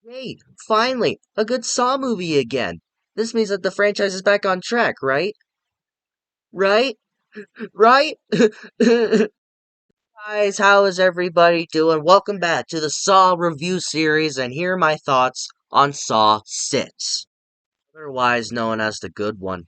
Hey, finally, a good Saw movie again. This means that the franchise is back on track, right? Right? Right? Guys, how is everybody doing? Welcome back to the Saw review series, and here are my thoughts on Saw 6, otherwise known as the good one.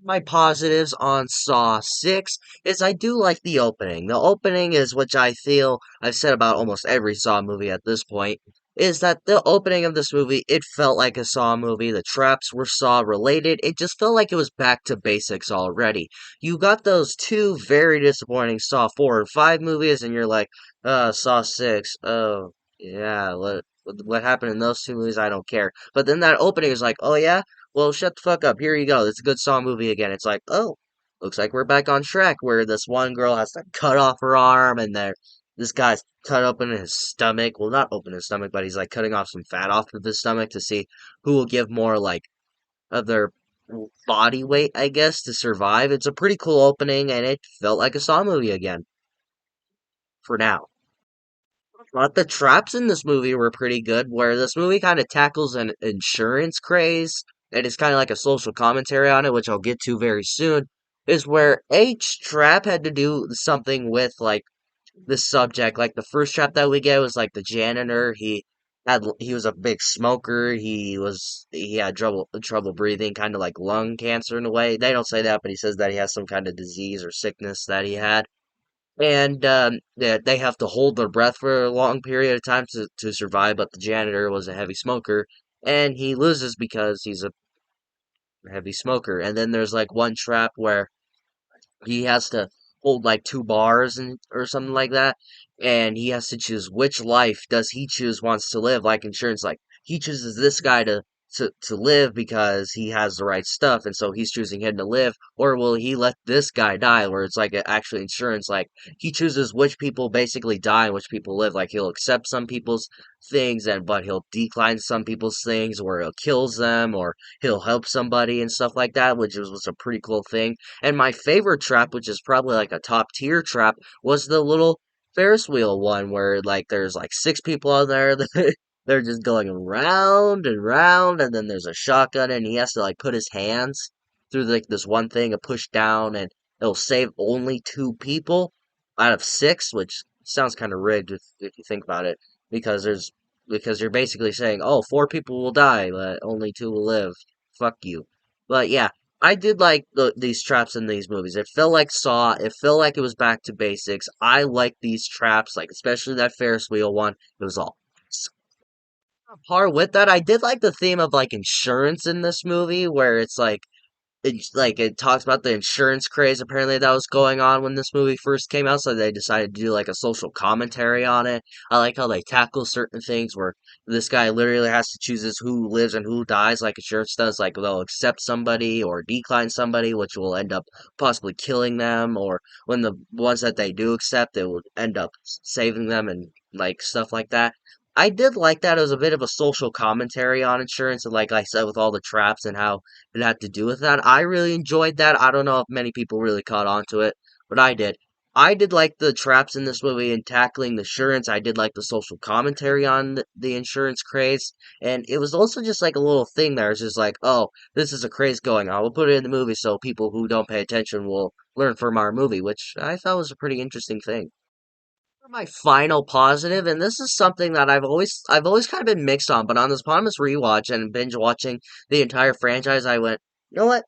My positives on Saw 6 is I do like the opening. The opening is which I feel I've said about almost every Saw movie at this point, is that the opening of this movie, it felt like a Saw movie. The traps were Saw related. It just felt like it was back to basics already. You got those two very disappointing Saw 4 and 5 movies, and you're like, Saw 6, oh, yeah, what happened in those two movies, I don't care. But then that opening is like, oh yeah? Well, shut the fuck up. Here you go. It's a good Saw movie again. It's like, oh, looks like we're back on track where this one girl has to cut off her arm and this guy's cut open his stomach. Well, not open his stomach, but he's like cutting off some fat off of his stomach to see who will give more like of their body weight, I guess, to survive. It's a pretty cool opening and it felt like a Saw movie again for now. But the traps in this movie were pretty good, where this movie kind of tackles an insurance craze, and it's kind of like a social commentary on it, which I'll get to very soon, is where each trap had to do something with, like, the subject. Like, the first trap that we get was, like, the janitor, he was a big smoker, he had trouble breathing, kind of like lung cancer in a way. They don't say that, but he says that he has some kind of disease or sickness that he had and they have to hold their breath for a long period of time to survive. But the janitor was a heavy smoker, and he loses because he's a heavy smoker. And then there's like one trap where he has to hold like two bars and or something like that, and he has to choose which life does he choose wants to live. Like insurance, like he chooses this guy to live because he has the right stuff, and so he's choosing him to live, or will he let this guy die? Where it's like actually insurance, like he chooses which people basically die and which people live. Like he'll accept some people's things, and but he'll decline some people's things, or he'll kills them, or he'll help somebody and stuff like that, which was a pretty cool thing. And my favorite trap, which is probably like a top tier trap, was the little Ferris wheel one where like there's like six people on there. They're just going round and round, and then there's a shotgun, and he has to like put his hands through like this one thing and push down, and it'll save only two people out of six, which sounds kind of rigged if you think about it, because because you're basically saying, oh, four people will die, but only two will live. Fuck you. But yeah, I did like these traps in these movies. It felt like Saw. It felt like it was back to basics. I like these traps, like especially that Ferris wheel one. It was all par with that. I did like the theme of like insurance in this movie, where it talks about the insurance craze apparently that was going on when this movie first came out, so they decided to do like a social commentary on it. I like how they tackle certain things where this guy literally has to choose who lives and who dies, like insurance does. Like they'll accept somebody or decline somebody, which will end up possibly killing them, or when the ones that they do accept, it will end up saving them and like stuff like that. I did like that. It was a bit of a social commentary on insurance, and like I said, with all the traps and how it had to do with that. I really enjoyed that. I don't know if many people really caught on to it, but I did. I did like the traps in this movie and tackling the insurance. I did like the social commentary on the insurance craze. And it was also just like a little thing there. It's just like, oh, this is a craze going on. We'll put it in the movie so people who don't pay attention will learn from our movie, which I thought was a pretty interesting thing. For my final positive, and this is something that I've always kind of been mixed on, but on this eponymous rewatch and binge watching the entire franchise, I went, you know what?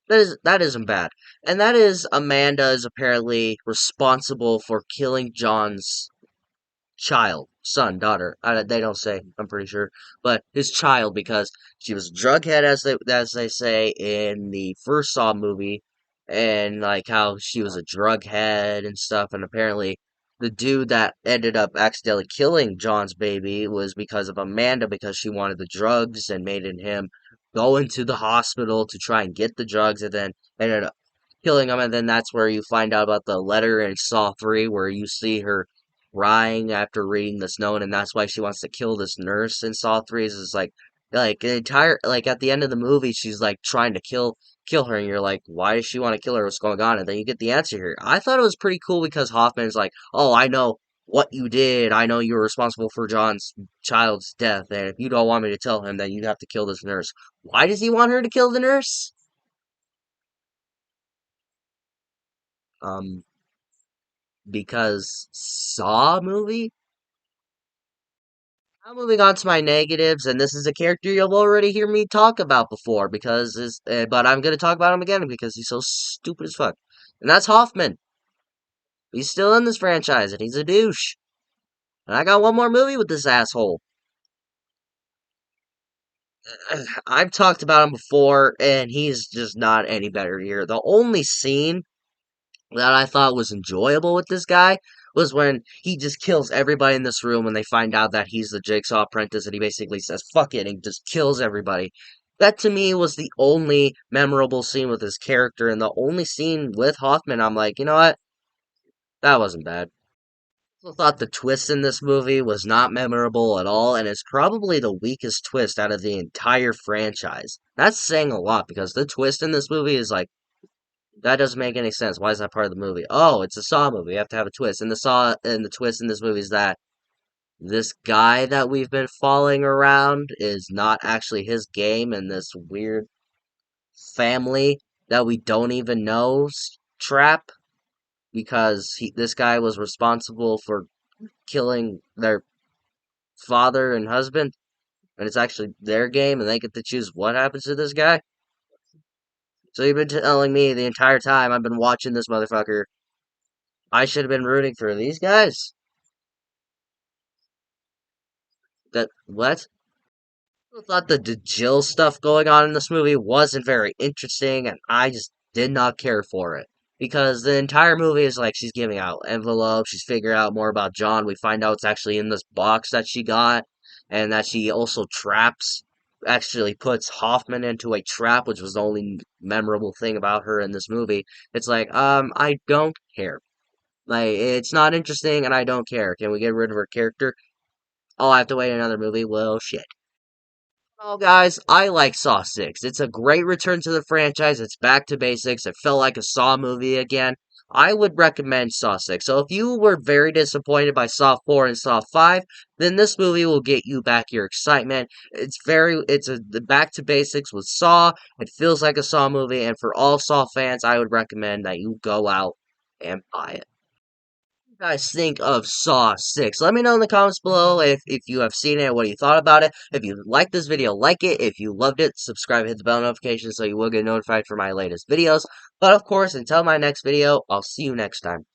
That isn't bad. And that is Amanda is apparently responsible for killing John's child, son, daughter. They don't say, I'm pretty sure, but his child because she was a drug head as they say in the first Saw movie, and like how she was a drug head and stuff, and apparently the dude that ended up accidentally killing John's baby was because of Amanda because she wanted the drugs and made him go into the hospital to try and get the drugs and then ended up killing him, and then that's where you find out about the letter in Saw 3 where you see her crying after reading this note, and that's why she wants to kill this nurse in Saw 3. Is like the entire like at the end of the movie, she's like trying to kill her, and you're like, why does she want to kill her? What's going on? And then you get the answer here. I thought it was pretty cool because Hoffman's like, oh, I know. what you did. I know you're responsible for John's child's death, and if you don't want me to tell him, then you have to kill this nurse. Why does he want her to kill the nurse? Um, because Saw movie? Now moving on to my negatives, and this is a character you'll already hear me talk about before, but I'm gonna talk about him again because he's so stupid as fuck. And that's Hoffman. He's still in this franchise, and he's a douche. And I got one more movie with this asshole. I've talked about him before, and he's just not any better here. The only scene that I thought was enjoyable with this guy was when he just kills everybody in this room when they find out that he's the Jigsaw apprentice, and he basically says, fuck it, and just kills everybody. That to me was the only memorable scene with his character, and the only scene with Hoffman, I'm like, you know what? That wasn't bad. I thought the twist in this movie was not memorable at all, and it's probably the weakest twist out of the entire franchise. That's saying a lot because the twist in this movie is like, that doesn't make any sense. Why is that part of the movie? Oh, it's a Saw movie. You have to have a twist. And the twist in this movie is that this guy that we've been following around is not actually his game, and this weird family that we don't even know trap because this guy was responsible for killing their father and husband, and it's actually their game, and they get to choose what happens to this guy. So you've been telling me the entire time I've been watching this motherfucker, I should have been rooting for these guys? That what? I thought the Jill stuff going on in this movie wasn't very interesting, and I just did not care for it. Because the entire movie is like she's giving out envelopes, she's figuring out more about John. We find out it's actually in this box that she got, and that she also actually puts Hoffman into a trap, which was the only memorable thing about her in this movie. It's like, I don't care. Like, it's not interesting, and I don't care. Can we get rid of her character? Oh, I have to wait another movie? Well, shit. Well, guys, I like Saw 6. It's a great return to the franchise. It's back to basics. It felt like a Saw movie again. I would recommend Saw 6. So if you were very disappointed by Saw 4 and Saw 5, then this movie will get you back your excitement. It's a the back to basics with Saw. It feels like a Saw movie, and for all Saw fans, I would recommend that you go out and buy it. Guys think of Saw 6? Let me know in the comments below if you have seen it, what you thought about it. If you liked this video, like it. If you loved it, subscribe, hit the bell notification so you will get notified for my latest videos. But of course, until my next video, I'll see you next time.